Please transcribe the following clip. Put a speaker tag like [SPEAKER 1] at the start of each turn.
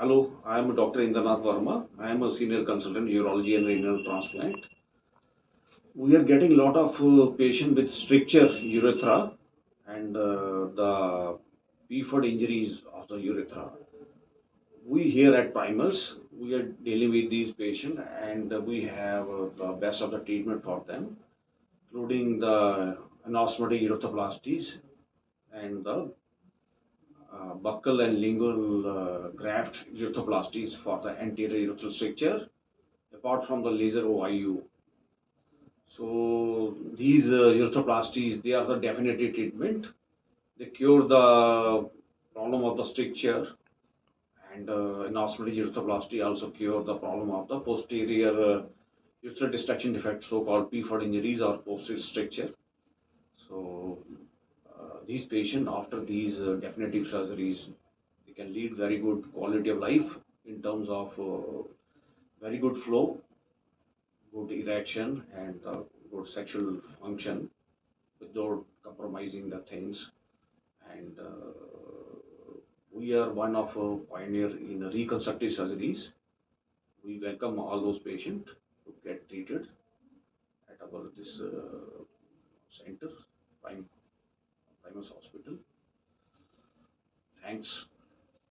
[SPEAKER 1] Hello, I am Dr. Indranath Verma. I am a senior consultant urology and renal transplant. We are getting a lot of patient with stricture urethra and the PFUDD injuries of the urethra. We here at Primus, we are dealing with these patients and we have the best of the treatment for them, including the anosmotic urethroplasties and the buccal and lingual graft urethroplasties for the anterior urethral stricture, apart from the laser OIU. So these urethroplasties, they are the definitive treatment. They cure the problem of the stricture, and anosmotic urethroplasty also cure the problem of the posterior urethral destruction defect, so-called PFUDD injuries or posterior stricture. So these patients, after these definitive surgeries, they can lead very good quality of life in terms of very good flow, good erection, and good sexual function without compromising the things. And we are one of a pioneer in reconstructive surgeries. We welcome all those patients to get treated at our this center, Primus Hospital. Thanks.